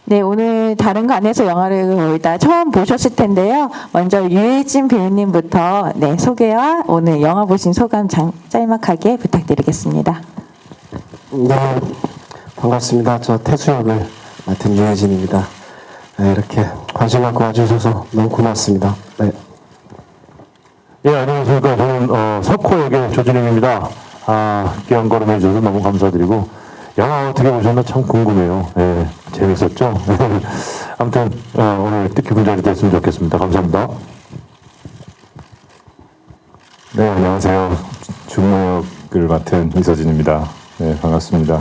네, 오늘 다른 거 안에서 영화를 거의 다 처음 보셨을 텐데요. 먼저 유해진 배우님부터 네, 소개와 오늘 영화 보신 소감 짤막하게 부탁드리겠습니다. 네, 반갑습니다. 저 태수 역을 맡은 유해진입니다. 네, 이렇게 관심 갖고 와주셔서 너무 고맙습니다. 네. 예, 안녕하십니까. 저는 석호 역의 조진웅입니다. 귀한 걸음 해주셔서 너무 감사드리고, 영화 어떻게 보셨나 참 궁금해요. 예, 재밌었죠? 아무튼 오늘 뜻깊은 자리 됐으면 좋겠습니다. 감사합니다. 네, 안녕하세요. 중모 역을 맡은 이서진입니다. 네, 반갑습니다.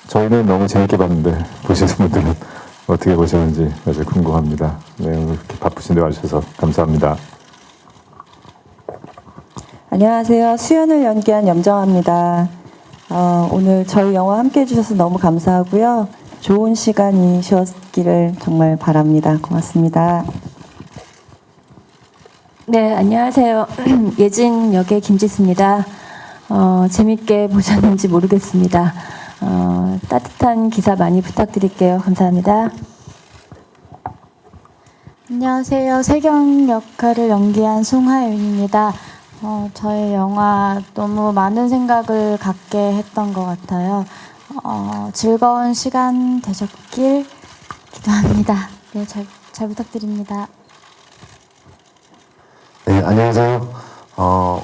저희는 너무 재밌게 봤는데, 보시는 분들은 어떻게 보셨는지 아주 궁금합니다. 네, 오늘 이렇게 바쁘신데 와주셔서 감사합니다. 안녕하세요. 수연을 연기한 염정아입니다. 오늘 저희 영화 함께 해주셔서 너무 감사하고요. 좋은 시간이셨기를 정말 바랍니다. 고맙습니다. 네, 안녕하세요. 예진 역의 김지수입니다. 재밌게 보셨는지 모르겠습니다. 따뜻한 기사 많이 부탁드릴게요. 감사합니다. 안녕하세요. 세경 역할을 연기한 송하윤입니다. 저의 영화 너무 많은 생각을 갖게 했던 것 같아요. 즐거운 시간 되셨길 기도합니다. 네, 잘 부탁드립니다. 네, 안녕하세요.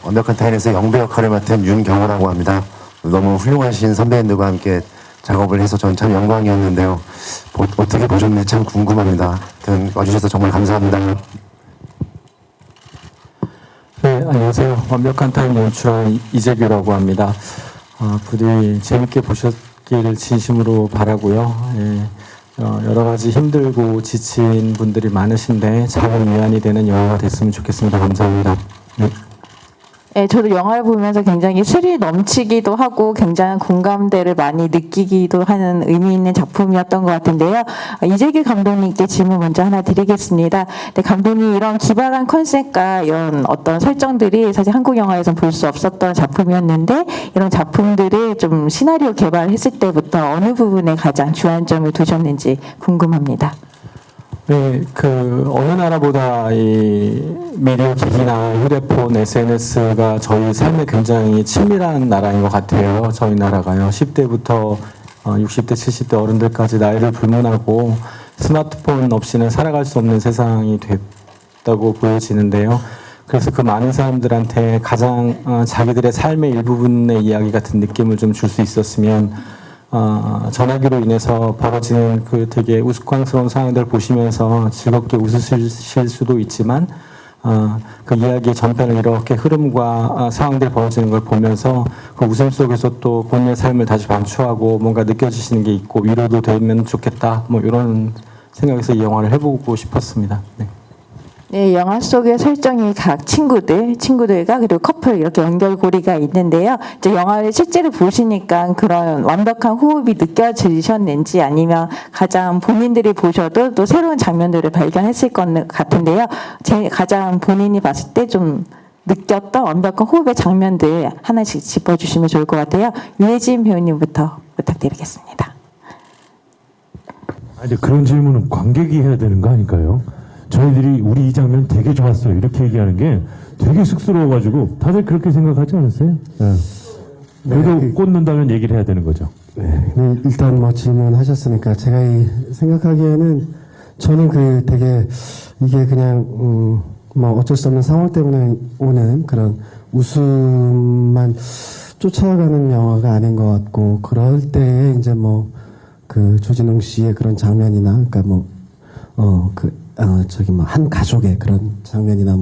완벽한 타인에서 영배 역할을 맡은 윤경호라고 합니다. 너무 훌륭하신 선배님들과 함께 작업을 해서 전 참 영광이었는데요. 어떻게 보셨는지 참 궁금합니다. 하여튼 와주셔서 정말 감사합니다. 네, 안녕하세요. 완벽한 타임 연출한 이재규라고 합니다. 부디 재밌게 보셨기를 진심으로 바라고요. 예, 여러 가지 힘들고 지친 분들이 많으신데 잘 위안이 되는 영화가 됐으면 좋겠습니다. 감사합니다. 네. 네, 저도 영화를 보면서 굉장히 스릴 넘치기도 하고 굉장한 공감대를 많이 느끼기도 하는 의미 있는 작품이었던 것 같은데요. 이재규 감독님께 질문 먼저 하나 드리겠습니다. 네, 감독님 이런 기발한 컨셉과 이런 어떤 설정들이 사실 한국 영화에서는 볼 수 없었던 작품이었는데 이런 작품들을 좀 시나리오 개발했을 때부터 어느 부분에 가장 주안점을 두셨는지 궁금합니다. 네, 어느 나라보다 이 미디어 기기나 휴대폰, SNS가 저희 삶에 굉장히 친밀한 나라인 것 같아요. 저희 나라가요. 10대부터 60대, 70대 어른들까지 나이를 불문하고 스마트폰 없이는 살아갈 수 없는 세상이 됐다고 보여지는데요. 그래서 그 많은 사람들한테 가장 자기들의 삶의 일부분의 이야기 같은 느낌을 좀 줄 수 있었으면 전화기로 인해서 벌어지는 그 되게 우스꽝스러운 상황들 보시면서 즐겁게 웃으실 수도 있지만 그 이야기의 전편을 이렇게 흐름과 상황들이 벌어지는 걸 보면서 그 웃음 속에서 또 본인의 삶을 다시 반추하고 뭔가 느껴지시는 게 있고 위로도 되면 좋겠다 뭐 이런 생각에서 이 영화를 해보고 싶었습니다. 네. 네, 영화 속의 설정이 각 친구들과 그리고 커플 이렇게 연결고리가 있는데요. 이제 영화를 실제로 보시니까 그런 완벽한 호흡이 느껴지셨는지 아니면 가장 본인들이 보셔도 또 새로운 장면들을 발견했을 것 같은데요. 가장 본인이 봤을 때 좀 느꼈던 완벽한 호흡의 장면들 하나씩 짚어주시면 좋을 것 같아요. 유해진 배우님부터 부탁드리겠습니다. 아니, 그런 질문은 관객이 해야 되는 거 아닐까요? 저희들이 우리 이 장면 되게 좋았어요. 이렇게 얘기하는 게 되게 쑥스러워가지고 다들 그렇게 생각하지 않았어요? 네. 그래도 꽂는다면 얘기를 해야 되는 거죠. 네, 일단 뭐 질문하셨으니까 제가 생각하기에는 저는 되게 이게 그냥 뭐 어쩔 수 없는 상황 때문에 오는 그런 웃음만 쫓아가는 영화가 아닌 것 같고 그럴 때에 이제 뭐 조진웅 씨의 그런 장면이나 그러니까 한 가족의 그런 장면이나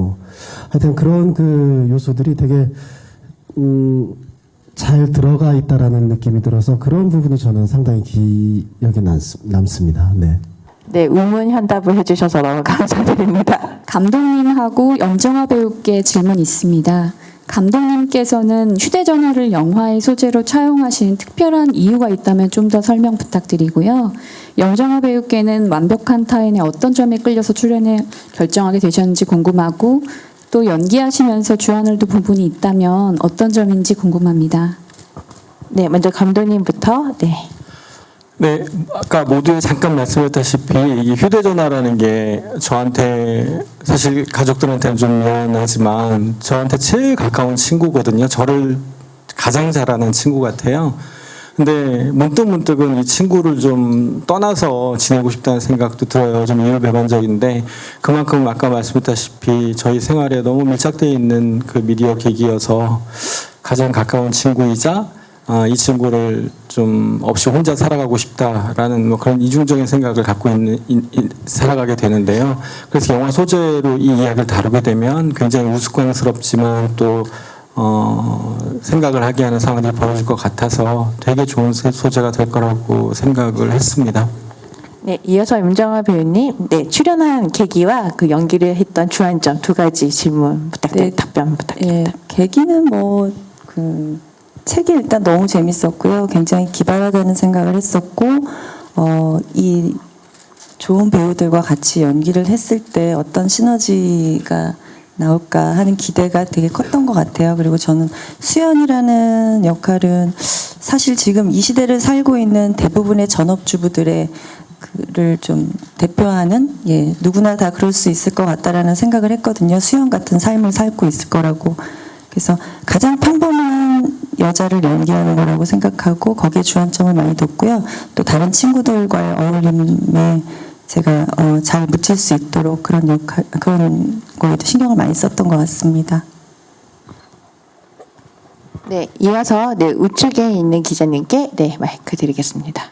하여튼 그런 요소들이 되게, 잘 들어가 있다라는 느낌이 들어서 그런 부분이 저는 상당히 기억에 남습니다. 네. 네, 우문현답을 해주셔서 너무 감사드립니다. 감독님하고 염정아 배우께 질문 있습니다. 감독님께서는 휴대전화를 영화의 소재로 차용하신 특별한 이유가 있다면 좀 더 설명 부탁드리고요. 염정아 배우께는 완벽한 타인의 어떤 점에 끌려서 출연을 결정하게 되셨는지 궁금하고 또 연기하시면서 주안을 둔 부분이 있다면 어떤 점인지 궁금합니다. 네, 먼저 감독님부터. 네. 네, 아까 모두에 잠깐 말씀했다시피 이 휴대전화라는 게 저한테 사실 가족들한테는 좀 미안하지만 저한테 제일 가까운 친구거든요. 저를 가장 잘 아는 친구 같아요. 근데 문득문득은 이 친구를 좀 떠나서 지내고 싶다는 생각도 들어요. 좀 이율배반적인데 그만큼 아까 말씀했다시피 저희 생활에 너무 밀착되어 있는 그 미디어 계기여서 가장 가까운 친구이자 이 친구를 좀 없이 혼자 살아가고 싶다라는 뭐 그런 이중적인 생각을 갖고 살아가게 되는데요. 그래서 영화 소재로 이 이야기를 다루게 되면 굉장히 우스꽝스럽지만 또 생각을 하게 하는 상황들이 벌어질 것 같아서 되게 좋은 소재가 될 거라고 생각을 했습니다. 네, 이어서 임정아 배우님, 네, 출연한 계기와 그 연기를 했던 주안점 두 가지 질문 부탁드립니다. 답변 부탁드립니다. 예, 계기는 뭐 책이 일단 너무 재밌었고요. 굉장히 기발하다는 생각을 했었고 이 좋은 배우들과 같이 연기를 했을 때 어떤 시너지가 나올까 하는 기대가 되게 컸던 것 같아요. 그리고 저는 수연이라는 역할은 사실 지금 이 시대를 살고 있는 대부분의 전업주부들의 그를 좀 대표하는 누구나 다 그럴 수 있을 것 같다라는 생각을 했거든요. 수연 같은 삶을 살고 있을 거라고. 그래서 가장 평범한 여자를 연기하는 거라고 생각하고 거기에 주안점을 많이 뒀고요. 또 다른 친구들과의 어울림에 제가 잘 묻힐 수 있도록 그런 거에도 신경을 많이 썼던 것 같습니다. 네, 이어서 네, 우측에 있는 기자님께 네, 마이크 드리겠습니다.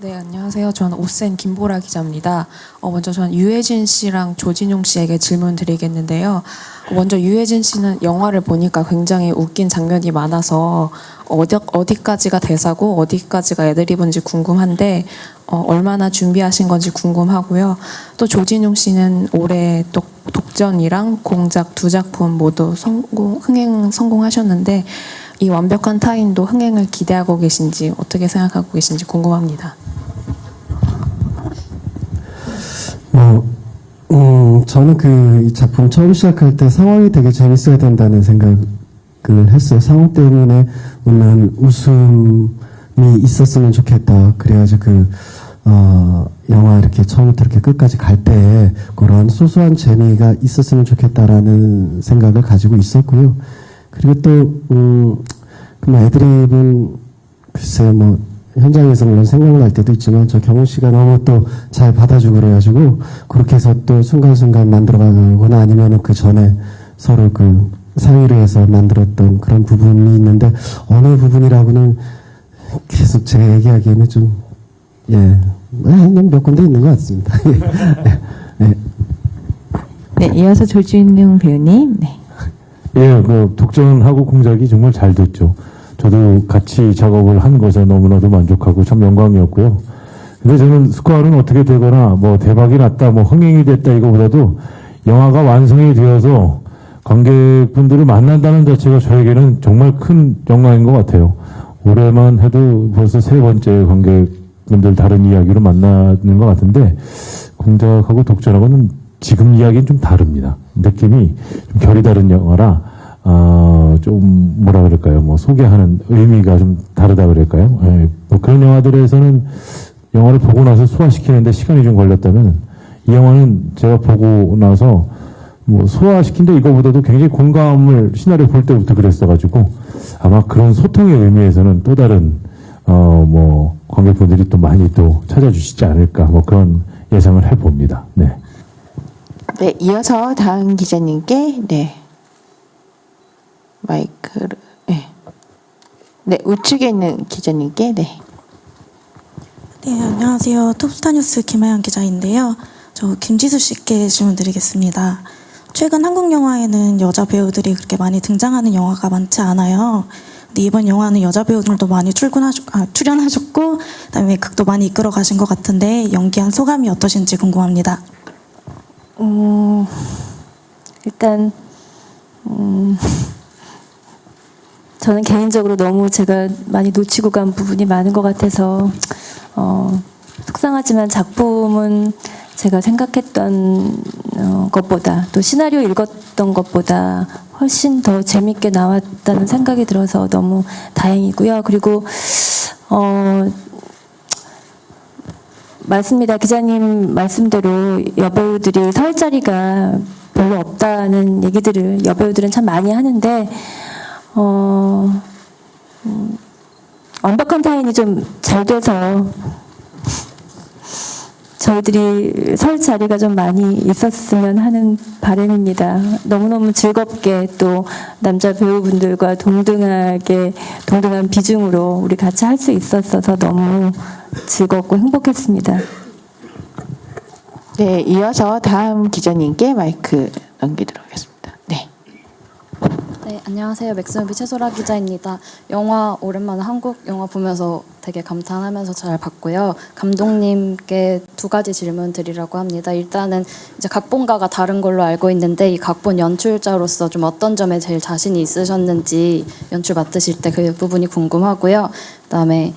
네, 안녕하세요. 저는 오센 김보라 기자입니다. 먼저 저는 유해진 씨랑 조진용 씨에게 질문 드리겠는데요. 먼저 유해진 씨는 영화를 보니까 굉장히 웃긴 장면이 많아서 어디까지가 대사고 어디까지가 애드리브인지 궁금한데 얼마나 준비하신 건지 궁금하고요. 또 조진용 씨는 올해 독전이랑 공작 두 작품 모두 흥행 성공하셨는데 이 완벽한 타인도 흥행을 기대하고 계신지 어떻게 생각하고 계신지 궁금합니다. 저는 이 작품 처음 시작할 때 상황이 되게 재밌어야 된다는 생각을 했어요. 상황 때문에 웃는 웃음이 있었으면 좋겠다. 그래야지 영화 이렇게 처음부터 이렇게 끝까지 갈 때 그런 소소한 재미가 있었으면 좋겠다라는 생각을 가지고 있었고요. 그리고 또, 애드립은 글쎄요, 현장에서 물론 생각날 때도 있지만 저 경훈 씨가 너무 또 잘 받아주고 그래가지고 그렇게 해서 또 순간순간 만들어가거나 아니면 그 전에 서로 상의를 해서 만들었던 그런 부분이 있는데 어느 부분이라고는 계속 제가 얘기하기에는 좀, 몇 군데 있는 것 같습니다. 네, 이어서 조진용 배우님. 네. 예, 독전하고 공작이 정말 잘 됐죠. 저도 같이 작업을 한 것에 너무나도 만족하고 참 영광이었고요. 근데 저는 스코어는 어떻게 되거나 대박이 났다, 흥행이 됐다 이거보다도 영화가 완성이 되어서 관객분들을 만난다는 자체가 저에게는 정말 큰 영광인 것 같아요. 올해만 해도 벌써 세 번째 관객분들 다른 이야기로 만나는 것 같은데 공작하고 독전하고는 지금 이야기는 좀 다릅니다. 느낌이 좀 결이 다른 영화라 좀 뭐라 그럴까요? 소개하는 의미가 좀 다르다 그럴까요? 예, 그런 영화들에서는 영화를 보고 나서 소화시키는데 시간이 좀 걸렸다면 이 영화는 제가 보고 나서 소화시킨다 이거보다도 굉장히 공감을 시나리오 볼 때부터 그랬어가지고 아마 그런 소통의 의미에서는 또 다른 관객분들이 또 많이 또 찾아주시지 않을까 그런 예상을 해봅니다. 네. 네, 이어서 다음 기자님께 네, 마이크를 네, 우측에 있는 기자님께 네. 네, 안녕하세요. 톱스타뉴스 김하연 기자인데요. 저 김지수 씨께 질문 드리겠습니다. 최근 한국 영화에는 여자 배우들이 그렇게 많이 등장하는 영화가 많지 않아요. 근데 이번 영화는 여자 배우들도 많이 출연하셨고 그다음에 극도 많이 이끌어 가신 것 같은데 연기한 소감이 어떠신지 궁금합니다. 일단 저는 개인적으로 너무 제가 많이 놓치고 간 부분이 많은 것 같아서 속상하지만 작품은 제가 생각했던 것보다 또 시나리오 읽었던 것보다 훨씬 더 재밌게 나왔다는 생각이 들어서 너무 다행이고요. 그리고 맞습니다. 기자님 말씀대로 여배우들이 설 자리가 별로 없다는 얘기들을 여배우들은 참 많이 하는데 완벽한 타인이 좀 잘 돼서 저희들이 설 자리가 좀 많이 있었으면 하는 바람입니다. 너무너무 즐겁게 또 남자 배우분들과 동등한 비중으로 우리 같이 할 수 있었어서 너무 즐겁고 행복했습니다. 네, 이어서 다음 기자님께 마이크 넘기도록 하겠습니다. 네. 네, 안녕하세요. 맥스무비 최소라 기자입니다. 영화 오랜만에 한국 영화 보면서 되게 감탄하면서 잘 봤고요. 감독님께 두 가지 질문 드리려고 합니다. 일단은 이제 각본가가 다른 걸로 알고 있는데 이 각본 연출자로서 좀 어떤 점에 제일 자신이 있으셨는지 연출 맡으실 때 그 부분이 궁금하고요. 그다음에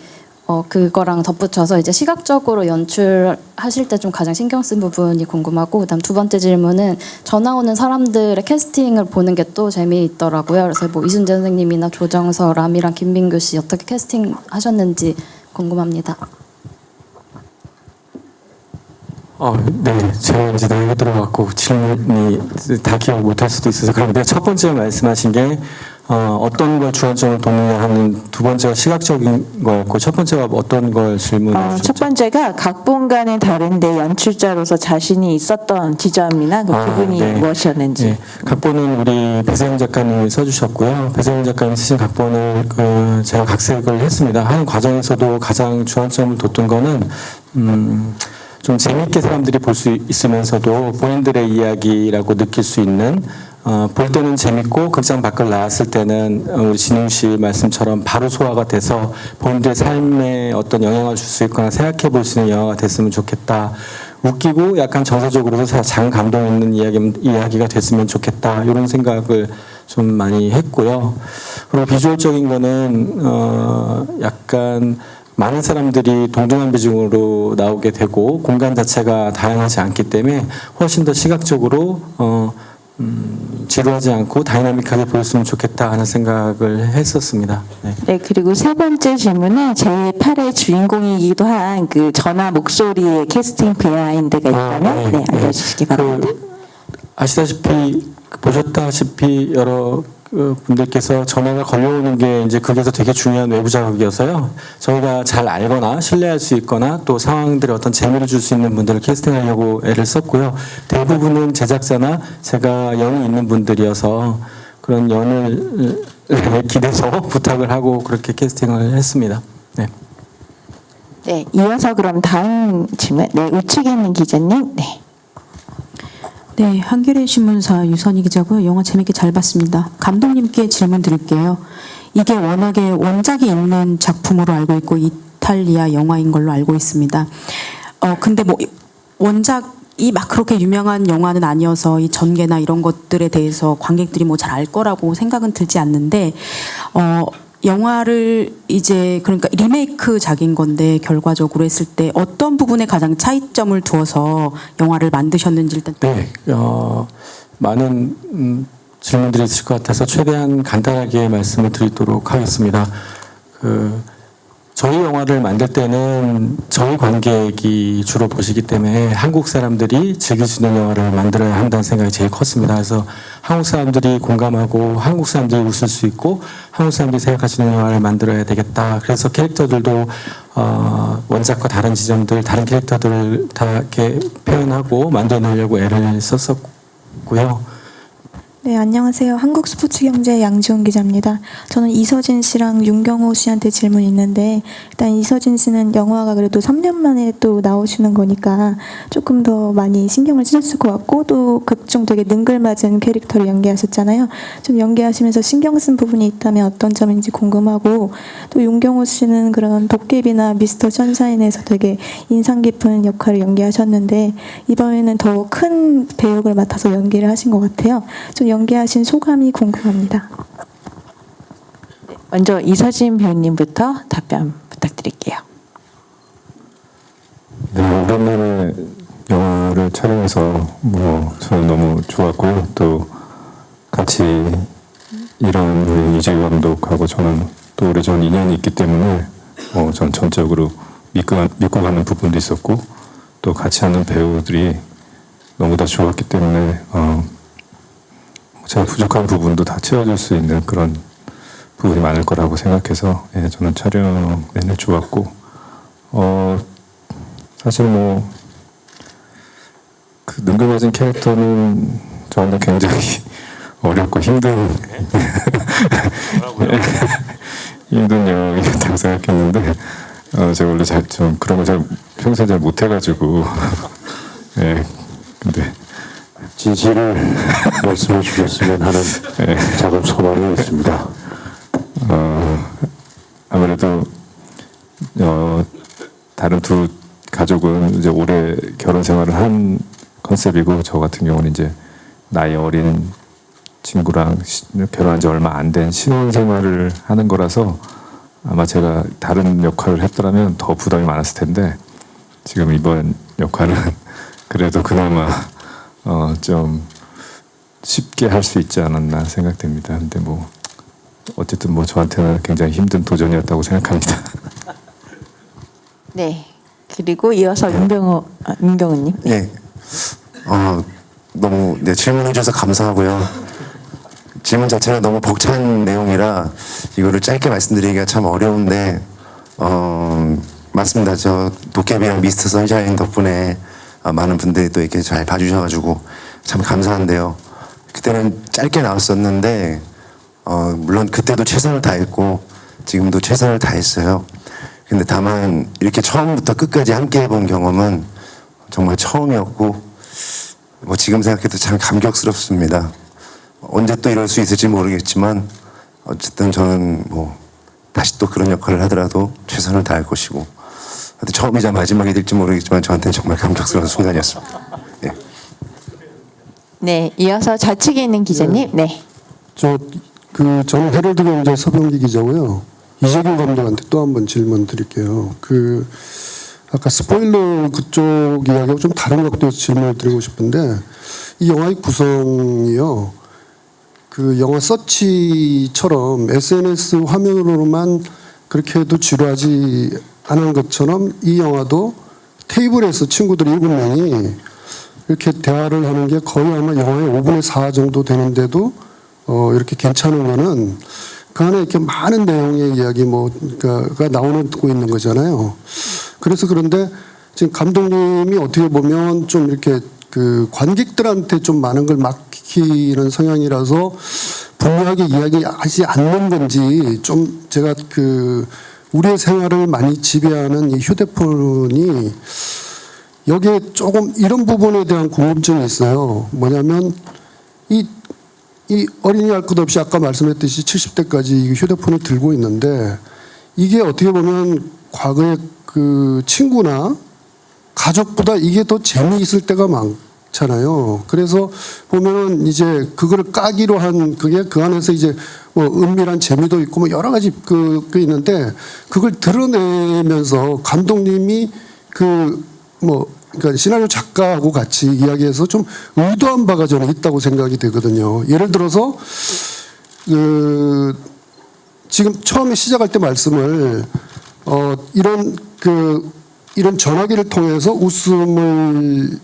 그거랑 덧붙여서 이제 시각적으로 연출하실 때 좀 가장 신경 쓴 부분이 궁금하고, 그다음 두 번째 질문은 전화 오는 사람들의 캐스팅을 보는 게 또 재미있더라고요. 그래서 뭐 이순재 선생님이나 조정서, 람이랑 김민규 씨 어떻게 캐스팅 하셨는지 궁금합니다. 네, 제가 이제 나이가 들어갖고 질문이 다 기억 못할 수도 있어서 그런데 첫 번째 말씀하신 게 어떤 걸 주안점을 뒀느냐 하는 두 번째가 시각적인 거였고 첫 번째가 어떤 걸 질문해 주셨죠? 첫 번째가 각본과는 다른데 연출자로서 자신이 있었던 지점이나 그 부분이 네. 무엇이었는지. 네. 각본은 우리 배세영 작가님이 써주셨고요. 배세영 작가님 쓰신 각본을 제가 각색을 했습니다. 하는 과정에서도 가장 주안점을 뒀던 거는 좀 재미있게 사람들이 볼 수 있으면서도 본인들의 이야기라고 느낄 수 있는 볼 때는 재밌고 극장 밖을 나왔을 때는 우리 진웅 씨 말씀처럼 바로 소화가 돼서 본인들의 삶에 어떤 영향을 줄 수 있거나 생각해 볼 수 있는 영화가 됐으면 좋겠다. 웃기고 약간 정서적으로도 장 감동 있는 이야기가 됐으면 좋겠다. 이런 생각을 좀 많이 했고요. 그리고 비주얼적인 거는 약간 많은 사람들이 동등한 비중으로 나오게 되고 공간 자체가 다양하지 않기 때문에 훨씬 더 시각적으로 지루하지 않고 다이나믹하게 보였으면 좋겠다 하는 생각을 했었습니다. 네. 네, 그리고 세 번째 질문은 제8의 주인공이기도 한 그 전화 목소리의 캐스팅 비하인드가 있다면 네, 알려주시기 바랍니다. 아시다시피 보셨다시피 여러 분들께서 전화가 걸려오는 게 이제 그게서 되게 중요한 외부 자극이어서요. 저희가 잘 알거나 신뢰할 수 있거나 또 상황들에 어떤 재미를 줄 수 있는 분들을 캐스팅하려고 애를 썼고요. 대부분은 제작자나 제가 연이 있는 분들이어서 그런 연을 기대서 부탁을 하고 그렇게 캐스팅을 했습니다. 네. 네, 이어서 그럼 다음 질문. 네, 우측에 있는 기자님. 네. 네, 한겨레 신문사 유선희 기자고요. 영화 재밌게 잘 봤습니다. 감독님께 질문 드릴게요. 이게 워낙에 원작이 있는 작품으로 알고 있고 이탈리아 영화인 걸로 알고 있습니다. 근데 뭐 원작이 막 그렇게 유명한 영화는 아니어서 이 전개나 이런 것들에 대해서 관객들이 뭐 잘 알 거라고 생각은 들지 않는데 영화를 이제 그러니까 리메이크작인 건데 결과적으로 했을 때 어떤 부분에 가장 차이점을 두어서 영화를 만드셨는지 일단. 네, 많은 질문들이 있을 것 같아서 최대한 간단하게 말씀을 드리도록 하겠습니다. 저희 영화를 만들 때는 저희 관객이 주로 보시기 때문에 한국 사람들이 즐길 수 있는 영화를 만들어야 한다는 생각이 제일 컸습니다. 그래서 한국 사람들이 공감하고 한국 사람들이 웃을 수 있고 한국 사람들이 생각할 수 있는 영화를 만들어야 되겠다. 그래서 캐릭터들도 원작과 다른 지점들, 다른 캐릭터들을 다 이렇게 표현하고 만들어내려고 애를 썼었고요. 네, 안녕하세요. 한국스포츠경제 양지원 기자입니다. 저는 이서진 씨랑 윤경호 씨한테 질문이 있는데 일단 이서진 씨는 영화가 그래도 3년 만에 또 나오시는 거니까 조금 더 많이 신경을 쓰셨을 것 같고 또 극중 되게 능글맞은 캐릭터를 연기하셨잖아요. 좀 연기하시면서 신경 쓴 부분이 있다면 어떤 점인지 궁금하고 또 윤경호 씨는 그런 도깨비나 미스터 선샤인에서 되게 인상 깊은 역할을 연기하셨는데 이번에는 더 큰 배역을 맡아서 연기를 하신 것 같아요. 좀 연기하신 소감이 궁금합니다. 먼저 이서진 배우님부터 답변 부탁드릴게요. 네, 오랜만에 영화를 촬영해서 저는 너무 좋았고요. 또 같이 일한 우리 이재규 감독하고 저는 또 오래전 인연이 있기 때문에 전 전적으로 믿고 가는 부분도 있었고 또 같이 하는 배우들이 너무 다 좋았기 때문에 제가 부족한 부분도 다 채워줄 수 있는 그런 부분이 많을 거라고 생각해서 저는 촬영 내내 좋았고 사실 뭐 그 능글맞은 캐릭터는 저한테 굉장히 어렵고 힘든 영역이었다고 생각했는데 제가 원래 좀 그런 거 잘 평소에 잘 못해가지고 근데 진실을 말씀해 주셨으면 하는 작은 소망이 있습니다. 아무래도 다른 두 가족은 이제 오래 결혼 생활을 한 컨셉이고 저 같은 경우는 이제 나이 어린 친구랑 결혼한 지 얼마 안 된 신혼 생활을 하는 거라서 아마 제가 다른 역할을 했더라면 더 부담이 많았을 텐데 지금 이번 역할은 그래도 그나마 좀 쉽게 할 수 있지 않았나 생각됩니다. 근데 뭐 어쨌든 뭐 저한테는 굉장히 힘든 도전이었다고 생각합니다. 네. 그리고 이어서 윤경은님. 네. 너무 질문해 주셔서 감사하고요. 질문 자체가 너무 벅찬 내용이라 이거를 짧게 말씀드리기가 참 어려운데 맞습니다. 저 도깨비랑 미스터 선샤인 덕분에 많은 분들이 또 이렇게 잘 봐주셔가지고 참 감사한데요. 그때는 짧게 나왔었는데 물론 그때도 최선을 다했고 지금도 최선을 다했어요. 근데 다만 이렇게 처음부터 끝까지 함께 해본 경험은 정말 처음이었고 뭐 지금 생각해도 참 감격스럽습니다. 언제 또 이럴 수 있을지 모르겠지만 어쨌든 저는 뭐 다시 또 그런 역할을 하더라도 최선을 다할 것이고 처음이자 마지막이 될지 모르겠지만 저한테는 정말 감격스러운 순간이었습니다. 네. 네. 이어서 좌측에 있는 기자님. 네. 저는 헤럴드 경제 서병기 기자고요. 이재균 감독한테 또 한 번 질문 드릴게요. 아까 스포일러 그쪽 이야기하고 좀 다른 각도에서 질문을 드리고 싶은데 이 영화의 구성이요. 그 영화 서치처럼 SNS 화면으로만 그렇게 해도 지루하지 않은 것처럼 이 영화도 테이블에서 친구들 7명이 이렇게 대화를 하는 게 거의 아마 영화의 5분의 4 정도 되는데도 이렇게 괜찮은 거는 그 안에 이렇게 많은 내용의 이야기 가 나오고 있는 거잖아요. 그래서 그런데 지금 감독님이 어떻게 보면 좀 이렇게 그 관객들한테 좀 많은 걸 맡기는 성향이라서 분명하게 이야기하지 않는 건지 좀 제가 우리의 생활을 많이 지배하는 이 휴대폰이 여기에 조금 이런 부분에 대한 궁금증이 있어요. 뭐냐면 이 어린이 할 것 없이 아까 말씀했듯이 70대까지 이 휴대폰을 들고 있는데 이게 어떻게 보면 과거에 그 친구나 가족보다 이게 더 재미있을 때가 많잖아요. 그래서 보면은 이제 그거를 까기로 한 그게 그 안에서 이제 뭐 은밀한 재미도 있고 뭐 여러 가지 그 있는데 그걸 드러내면서 감독님이 그러니까 시나리오 작가하고 같이 이야기해서 좀 의도한 바가 저는 있다고 생각이 되거든요. 예를 들어서 지금 처음에 시작할 때 말씀을 이런 전화기를 통해서 웃음을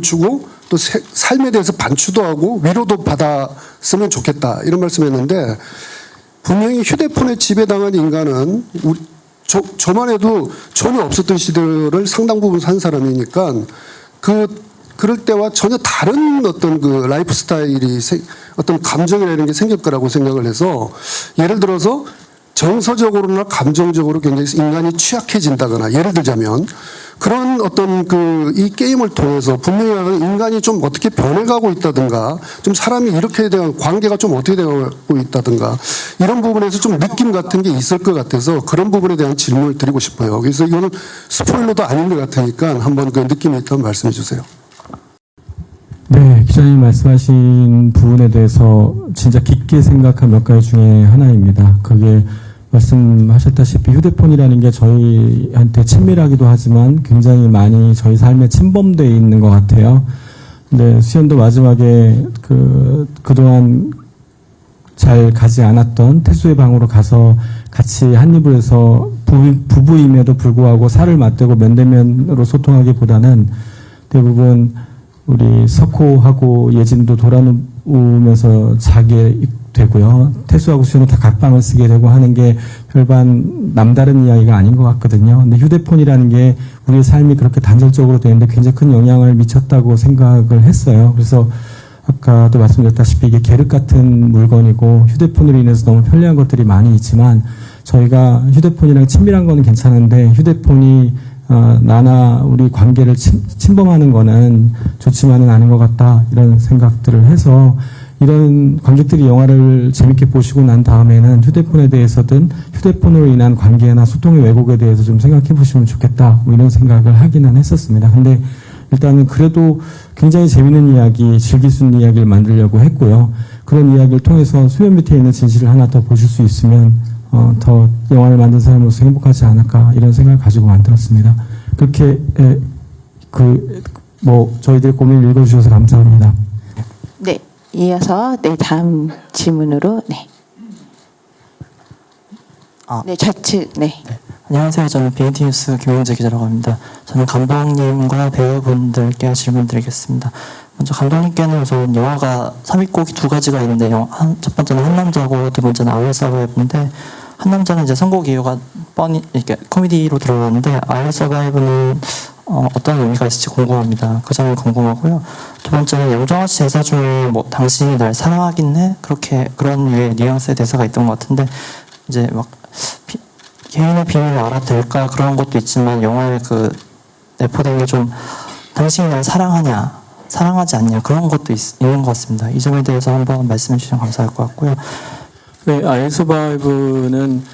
주고 또 삶에 대해서 반추도 하고 위로도 받았으면 좋겠다 이런 말씀했는데 분명히 휴대폰에 지배당한 인간은 저만 해도 전혀 없었던 시대를 상당 부분 산 사람이니까 그럴 때와 전혀 다른 어떤 그 라이프 스타일이 어떤 감정이라는 게 생길 거라고 생각을 해서 예를 들어서 정서적으로나 감정적으로 굉장히 인간이 취약해진다거나 예를 들자면 그런 어떤 이 게임을 통해서 분명히 인간이 좀 어떻게 변해가고 있다든가 좀 사람이 이렇게 대한 관계가 좀 어떻게 되고 있다든가 이런 부분에서 좀 느낌 같은 게 있을 것 같아서 그런 부분에 대한 질문을 드리고 싶어요. 그래서 이거는 스포일러도 아닌 것 같으니까 한번 그 느낌이 있다면 말씀해 주세요. 네, 기자님 말씀하신 부분에 대해서 진짜 깊게 생각한 몇 가지 중에 하나입니다. 그게 말씀하셨다시피 휴대폰이라는 게 저희한테 친밀하기도 하지만 굉장히 많이 저희 삶에 침범되어 있는 것 같아요. 근데 수연도 마지막에 그동안 잘 가지 않았던 태수의 방으로 가서 같이 한 입을 해서 부부임에도 불구하고 살을 맞대고 면대면으로 소통하기보다는 대부분 우리 석호하고 예진도 돌아누우면서 자게 되고요. 태수하고 수연은 다 각방을 쓰게 되고 하는 게 별반 남다른 이야기가 아닌 것 같거든요. 근데 휴대폰이라는 게 우리의 삶이 그렇게 단절적으로 되는데 굉장히 큰 영향을 미쳤다고 생각을 했어요. 그래서 아까도 말씀드렸다시피 이게 계륵 같은 물건이고 휴대폰으로 인해서 너무 편리한 것들이 많이 있지만 저희가 휴대폰이랑 친밀한 거는 괜찮은데 휴대폰이 나나 우리 관계를 침범하는 거는 좋지만은 않은 것 같다 이런 생각들을 해서 이런 관객들이 영화를 재밌게 보시고 난 다음에는 휴대폰에 대해서든 휴대폰으로 인한 관계나 소통의 왜곡에 대해서 좀 생각해 보시면 좋겠다 뭐 이런 생각을 하기는 했었습니다. 근데 일단은 그래도 굉장히 재밌는 이야기, 즐길 수 있는 이야기를 만들려고 했고요. 그런 이야기를 통해서 수면 밑에 있는 진실을 하나 더 보실 수 있으면 더 영화를 만든 사람으로서 행복하지 않을까 이런 생각을 가지고 만들었습니다. 그렇게 저희들 고민을 읽어주셔서 감사합니다. 네, 이어서 다음 질문으로 좌측 안녕하세요. 저는 BNT 뉴스 김용재 기자라고 합니다. 저는 감독님과 배우분들께 질문 드리겠습니다. 먼저 감독님께는 우선 영화가 삽입곡이 두 가지가 있는데 첫 번째는 한남자고 두 번째는 아이얼 서바이브인데 한남자는 이제 선곡 이유가 뻔히 이렇게 코미디로 들어가는데 아이얼 서바이브는 어떤 의미가 있을지 궁금합니다. 그 점이 궁금하고요. 두 번째는 영정아 씨 대사 중에 뭐 당신이 날 사랑하긴 해 그런 류의 뉘앙스의 대사가 있던 것 같은데 이제 막 개인의 비밀을 알아도 될까 그런 것도 있지만 영화에 그 내포된 게 좀 당신이 날 사랑하냐 사랑하지 않냐 그런 것도 있는 것 같습니다. 이 점에 대해서 한번 말씀해 주시면 감사할 것 같고요. 네, 아이얼 서바이브는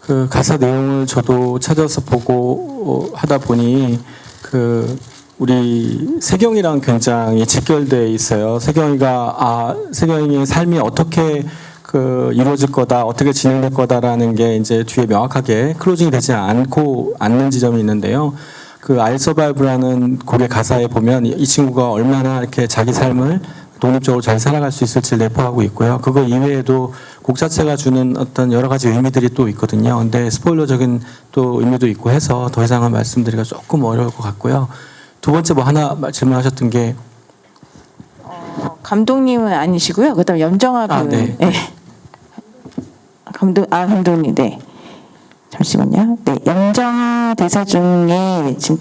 그 가사 내용을 저도 찾아서 보고 하다 보니 우리 세경이랑 굉장히 직결돼 있어요. 세경이의 삶이 어떻게 이루어질 거다, 어떻게 진행될 거다라는 게 이제 뒤에 명확하게 클로징이 되지 않는 지점이 있는데요. 그 아이얼 서바이브라는 곡의 가사에 보면 이 친구가 얼마나 이렇게 자기 삶을 독립적으로 잘 살아갈 수 있을지를 내포하고 있고요. 그거 이외에도 곡 자체가 주는 어떤 여러 가지 의미들이 또 있거든요. 근데 스포일러적인 또 의미도 있고 해서 더 이상은 말씀드리기가 조금 어려울 것 같고요. 두 번째 하나 질문하셨던 게 감독님은 아니시고요. 그다음 염정아 배우. 네. 감독님 잠시만요. 염정아 대사 중에 지금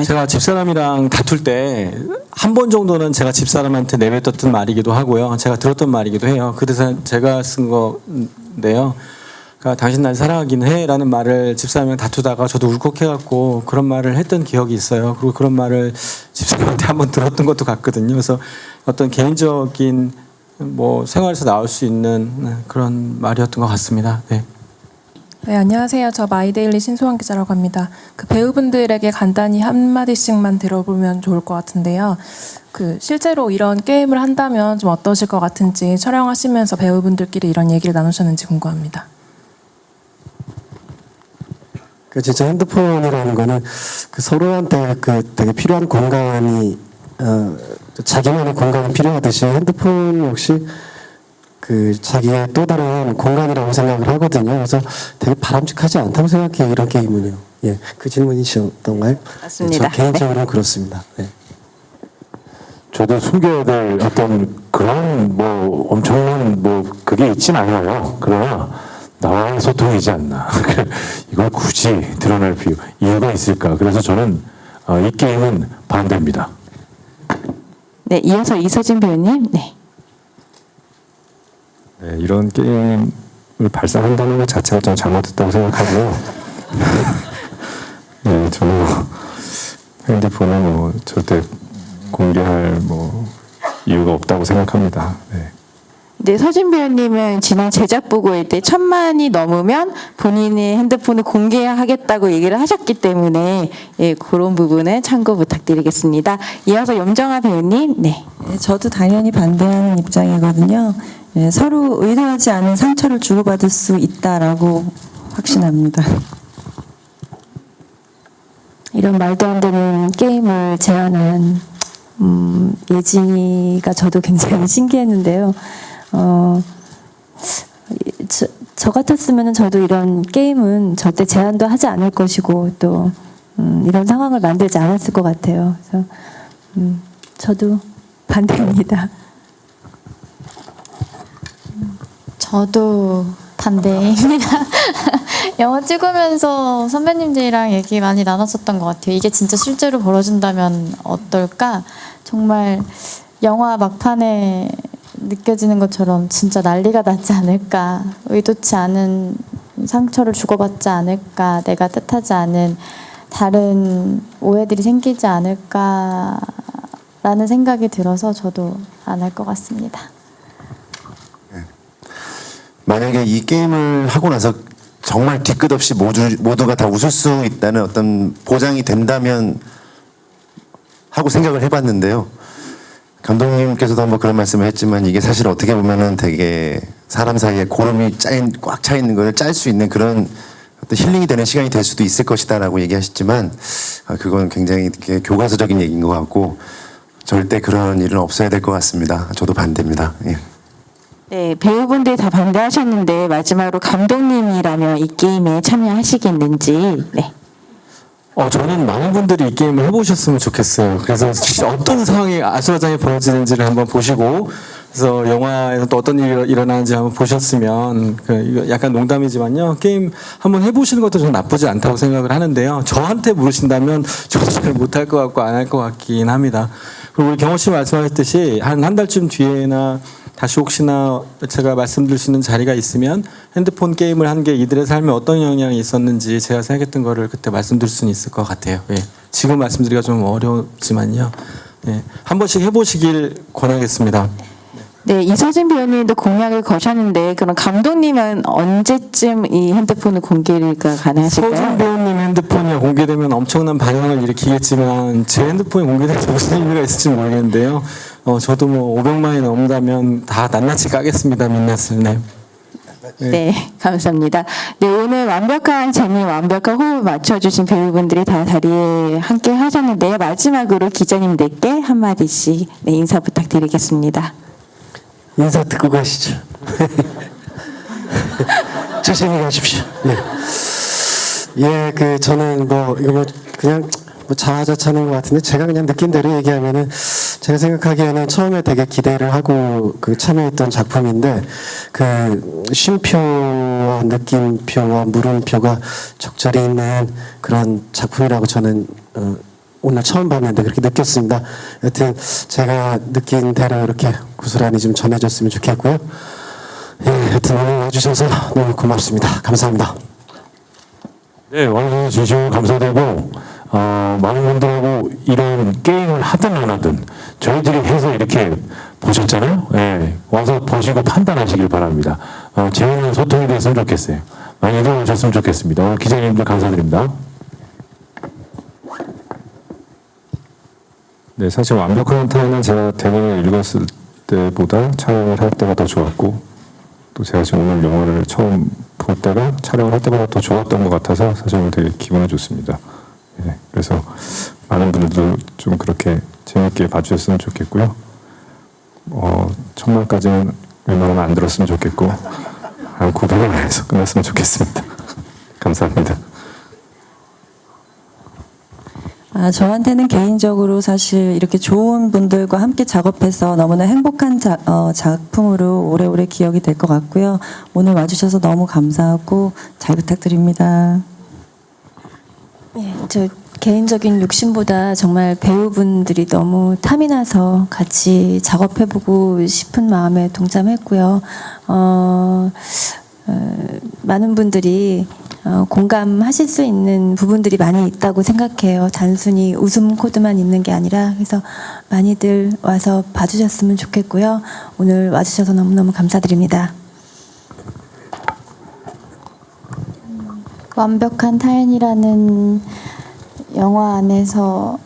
제가 집사람이랑 다툴 때 한 번 정도는 제가 집사람한테 내뱉었던 말이기도 하고요. 제가 들었던 말이기도 해요. 그 대사 제가 쓴 건데요. 그러니까 당신 날 사랑하긴 해 라는 말을 집사람이랑 다투다가 저도 울컥해갖고 그런 말을 했던 기억이 있어요. 그리고 그런 말을 집사람한테 한번 들었던 것도 같거든요. 그래서 어떤 개인적인 생활에서 나올 수 있는 그런 말이었던 것 같습니다. 네. 네, 안녕하세요. 저 마이데일리 신소환 기자라고 합니다. 그 배우분들에게 간단히 한마디씩만 들어보면 좋을 것 같은데요. 실제로 이런 게임을 한다면 좀 어떠실 것 같은지 촬영하시면서 배우분들끼리 이런 얘기를 나누셨는지 궁금합니다. 진짜 핸드폰이라는 거는 서로한테 되게 필요한 공간이 자기만의 공간이 필요하듯이 핸드폰 역시 자기의 또 다른 공간이라고 생각을 하거든요. 그래서 되게 바람직하지 않다고 생각해요. 이런 게임은요. 예, 그 질문이셨던가요? 맞습니다. 저 개인적으로는 그렇습니다. 네. 저도 숨겨야 될 어떤 그런 엄청난 그게 있진 않아요. 그러나 나와의 소통이지 않나. 이걸 굳이 드러낼 이유가 있을까. 그래서 저는 이 게임은 반대입니다. 네, 이어서 이서진 배우님. 네. 네, 이런 게임을 발상한다는 것 자체가 좀 잘못됐다고 생각하고요. 네, 저는 핸드폰은 절대 공개할 이유가 없다고 생각합니다. 네. 네, 서진 배우님은 지난 제작 보고회 때 1000만이 넘으면 본인의 핸드폰을 공개하겠다고 얘기를 하셨기 때문에 그런 부분은 참고 부탁드리겠습니다. 이어서 염정아 배우님. 네. 저도 당연히 반대하는 입장이거든요. 서로 의도하지 않은 상처를 주고받을 수 있다라고 확신합니다. 이런 말도 안 되는 게임을 제안한 예진이가 저도 굉장히 신기했는데요. 저 같았으면 저도 이런 게임은 절대 제한도 하지 않을 것이고 또 이런 상황을 만들지 않았을 것 같아요. 그래서 저도 반대입니다. 저도 반대입니다. 영화 찍으면서 선배님들이랑 얘기 많이 나눴었던 것 같아요. 이게 진짜 실제로 벌어진다면 어떨까? 정말 영화 막판에 느껴지는 것처럼 진짜 난리가 나지 않을까? 의도치 않은 상처를 주고받지 않을까? 내가 뜻하지 않은 다른 오해들이 생기지 않을까라는 생각이 들어서 저도 안 할 것 같습니다. 만약에 이 게임을 하고 나서 정말 뒤끝 없이 모두가 다 웃을 수 있다는 어떤 보장이 된다면 하고 생각을 해봤는데요. 감독님께서도 한번 그런 말씀을 했지만 이게 사실 어떻게 보면은 되게 사람 사이에 고름이 꽉 차 있는 걸 짤 수 있는 그런 어떤 힐링이 되는 시간이 될 수도 있을 것이다라고 얘기하셨지만 그건 굉장히 교과서적인 얘기인 것 같고 절대 그런 일은 없어야 될 것 같습니다. 저도 반대입니다. 예. 네, 배우분들이 다 반대하셨는데 마지막으로 감독님이라면 이 게임에 참여하시겠는지. 네. 저는 많은 분들이 이 게임을 해보셨으면 좋겠어요. 그래서 진짜 어떤 상황이 아수라장이 벌어지는지를 한번 보시고, 그래서 영화에서 또 어떤 일이 일어나는지 한번 보셨으면, 이거 약간 농담이지만요, 게임 한번 해보시는 것도 저는 나쁘지 않다고 생각을 하는데요. 저한테 물으신다면 저도 잘 못할 것 같고 안 할 것 같긴 합니다. 그리고 우리 경호 씨 말씀하셨듯이 한 달쯤 뒤에나 다시 혹시나 제가 말씀드릴 수 있는 자리가 있으면 핸드폰 게임을 한 게 이들의 삶에 어떤 영향이 있었는지 제가 생각했던 거를 그때 말씀드릴 수는 있을 것 같아요. 예. 지금 말씀드리기가 좀 어렵지만요. 예. 한 번씩 해보시길 권하겠습니다. 네, 이서진 배우님도 공약을 거셨는데 그럼 감독님은 언제쯤 이 핸드폰을 공개가 가능하실까요? 서진 배우님 핸드폰이 공개되면 엄청난 반향을 일으키겠지만 제 핸드폰이 공개돼서 무슨 의미가 있을지 모르겠는데요. 저도 뭐 500만이 넘는다면 다 낱낱이 까겠습니다. 민낯을. 네. 네, 감사합니다. 네, 오늘 완벽한 재미, 완벽한 호흡을 맞춰주신 배우분들이 다 자리에 함께 하셨는데요. 마지막으로 기자님들께 한마디씩 인사 부탁드리겠습니다. 인사 듣고 가시죠. 조심히 가십시오. 네. 예, 저는 이거 그냥 자화자찬인 것 같은데 제가 그냥 느낀 대로 얘기하면은 제가 생각하기에는 처음에 되게 기대를 하고 참여했던 작품인데 쉼표와 느낌표와 물음표가 적절히 있는 그런 작품이라고 저는 오늘 처음 봤는데 그렇게 느꼈습니다. 여튼 제가 느낀 대로 이렇게 고스란히 좀 전해졌으면 좋겠고요. 예, 여튼 오늘 와주셔서 너무 고맙습니다. 감사합니다. 네, 와주셔서 진심으로 감사드리고 많은 분들하고 이런 게임을 하든 안 하든 저희들이 해서 이렇게 보셨잖아요. 네, 와서 보시고 판단하시길 바랍니다. 재미있는 소통이 됐으면 좋겠어요. 많이 들어오셨으면 좋겠습니다. 오늘 기자님들 감사드립니다. 네, 사실 완벽한 타인은 제가 대본을 읽었을 때보다 촬영을 할 때가 더 좋았고 또 제가 지금 오늘 영화를 처음 볼 때가 촬영을 할 때보다 더 좋았던 것 같아서 사실 오늘 되게 기분이 좋습니다. 네, 그래서 많은 분들도 좀 그렇게 재밌게 봐주셨으면 좋겠고요. 1000만까지는 웬만하면 안 들었으면 좋겠고 한 900원 해서 끝났으면 좋겠습니다. 감사합니다. 저한테는 개인적으로 사실 이렇게 좋은 분들과 함께 작업해서 너무나 행복한 작품으로 오래오래 기억이 될 것 같고요. 오늘 와주셔서 너무 감사하고 잘 부탁드립니다. 네, 저 개인적인 욕심보다 정말 배우분들이 너무 탐이 나서 같이 작업해보고 싶은 마음에 동참했고요. 많은 분들이 공감하실 수 있는 부분들이 많이 있다고 생각해요. 단순히 웃음 코드만 있는 게 아니라 그래서 많이들 와서 봐주셨으면 좋겠고요. 오늘 와주셔서 너무너무 감사드립니다. 완벽한 타인이라는 영화 안에서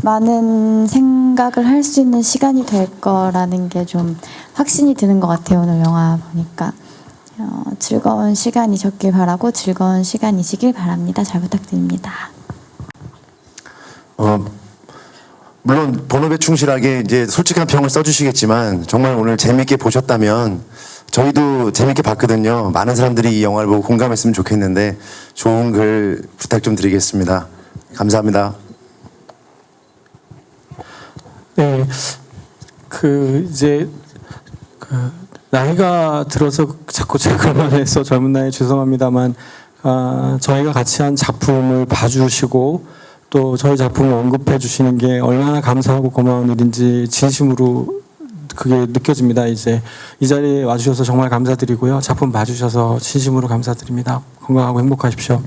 많은 생각을 할 수 있는 시간이 될 거라는 게 좀 확신이 드는 것 같아요. 오늘 영화 보니까. 즐거운 시간이셨길 바라고 즐거운 시간이시길 바랍니다. 잘 부탁드립니다. 물론 본업에 충실하게 이제 솔직한 평을 써주시겠지만 정말 오늘 재미있게 보셨다면 저희도 재밌게 봤거든요. 많은 사람들이 이 영화를 보고 공감했으면 좋겠는데 좋은 글 부탁 좀 드리겠습니다. 감사합니다. 네, 나이가 들어서 자꾸 제가 해서 젊은 나이에 죄송합니다만, 저희가 같이 한 작품을 봐주시고 또 저희 작품을 언급해 주시는 게 얼마나 감사하고 고마운 일인지 진심으로 그게 느껴집니다. 이제 이 자리에 와주셔서 정말 감사드리고요. 작품 봐주셔서 진심으로 감사드립니다. 건강하고 행복하십시오.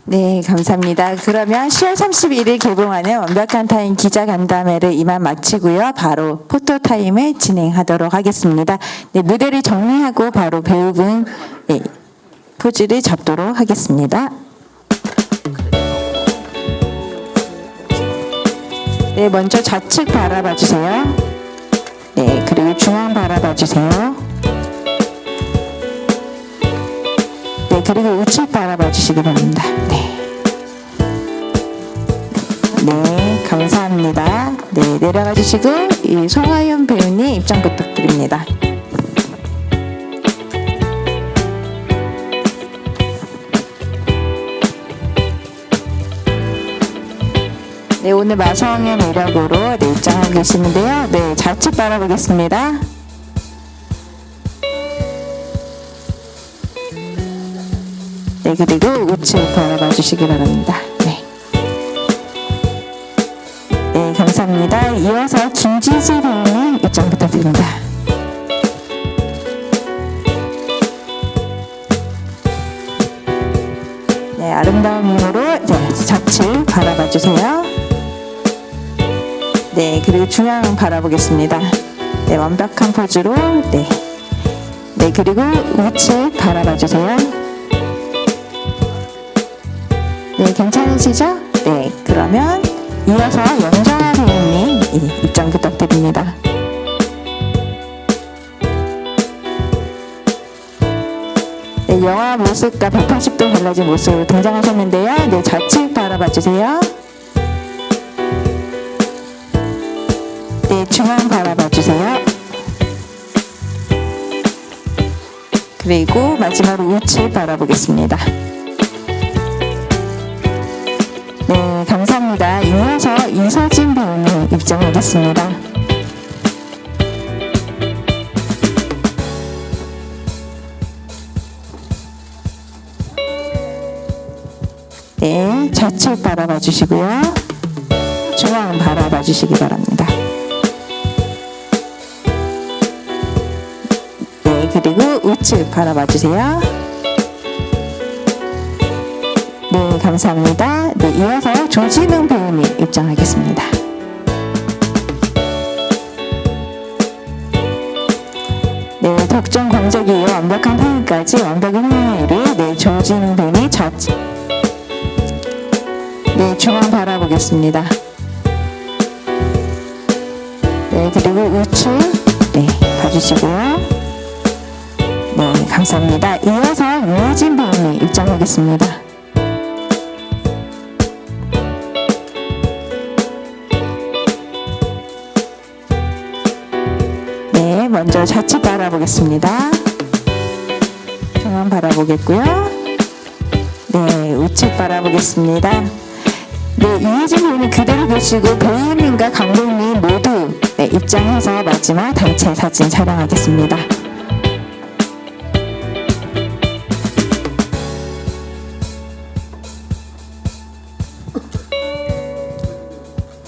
네, 감사합니다. 그러면 10월 31일 개봉하는 완벽한 타임 기자간담회를 이만 마치고요. 바로 포토타임을 진행하도록 하겠습니다. 네, 무대를 정리하고 바로 배우분 포즈를 잡도록 하겠습니다. 네, 먼저 좌측 바라봐 주세요. 네, 그리고 중앙 바라봐 주세요. 네, 그리고 우측 바라봐 주시기 바랍니다. 네. 네, 감사합니다. 네, 내려가 주시고 이 송하윤 배우님 입장 부탁드립니다. 네, 오늘 마성의 매력으로 네, 입장하고 계시는데요. 네, 좌측 바라보겠습니다. 네, 그리고 우측 바라봐 주시기 바랍니다. 네. 네, 감사합니다. 이어서 김지수 배우님 입장 부탁드립니다. 네, 아름다운 미모로 네, 좌측 바라봐 주세요. 네, 그리고 중앙 바라보겠습니다. 네, 완벽한 포즈로 네. 네, 그리고 우측 바라봐 주세요. 네, 괜찮으시죠? 네, 그러면 이어서 영정아 배우님 입장 부탁드립니다. 네, 영화 모습과 180도 달라진 모습으로 등장하셨는데요. 네, 좌측 바라봐 주세요. 네, 중앙 바라봐 주세요. 그리고 마지막으로 우측 바라보겠습니다. 네, 감사합니다. 이어서 이서진 배우님 입장하겠습니다. 네, 좌측 바라봐 주시고요. 중앙 바라봐 주시기 바랍니다. 네, 그리고 우측 바라봐 주세요. 네, 감사합니다. 네, 이어서 조진웅 배우님 입장하겠습니다. 네, 덕정 광적이 이어 완벽한 타임까지 완벽한 흥미를 네, 조진웅 배우님 좌측 네, 중앙 바라보겠습니다. 네, 그리고 우측 네, 봐주시고요. 네, 감사합니다. 이어서 유해진 배우님 입장하겠습니다. 네, 먼저 좌측 바라보겠습니다. 중앙 바라보겠고요. 네, 우측 바라보겠습니다. 네, 유해진 배우님 그대로 계시고 배우님과 감독님 모두 네, 입장해서 마지막 단체 사진 촬영하겠습니다.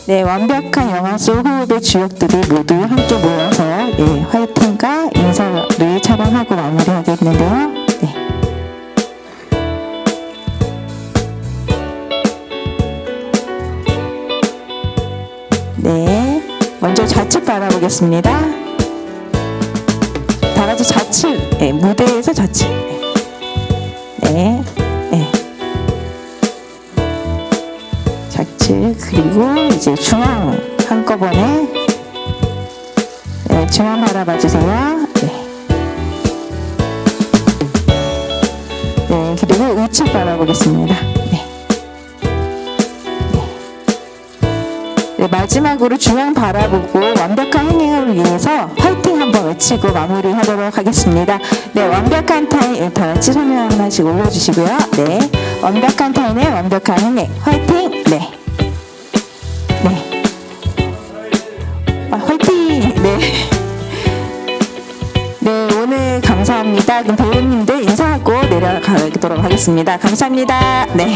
네, 완벽한 영화 속 호흡의 주역들이 모두 함께 모여서 예, 화이팅과 인사를 촬영하고 마무리하겠는데요. 네. 네, 먼저 좌측 바라보겠습니다. 다 같이 좌측, 네, 무대에서 좌측. 네, 네. 좌측, 그리고 이제 중앙 한꺼번에 네, 중앙 바라봐 주세요. 네. 네, 그리고 우측 바라보겠습니다. 네. 네, 마지막으로 마지막으로 중앙 바라보고 완벽한 흥행을 위해서 화이팅 한번 외치고 마무리하도록 하겠습니다. 네, 완벽한 타임 다 같이 손을 하나씩 올려주시고요. 네, 완벽한 타임의 완벽한 흥행 화이팅. 네, 네, 화이팅. 네. 네, 오늘 감사합니다. 그럼 배우님들 인사하고 내려가도록 하겠습니다. 감사합니다. 네.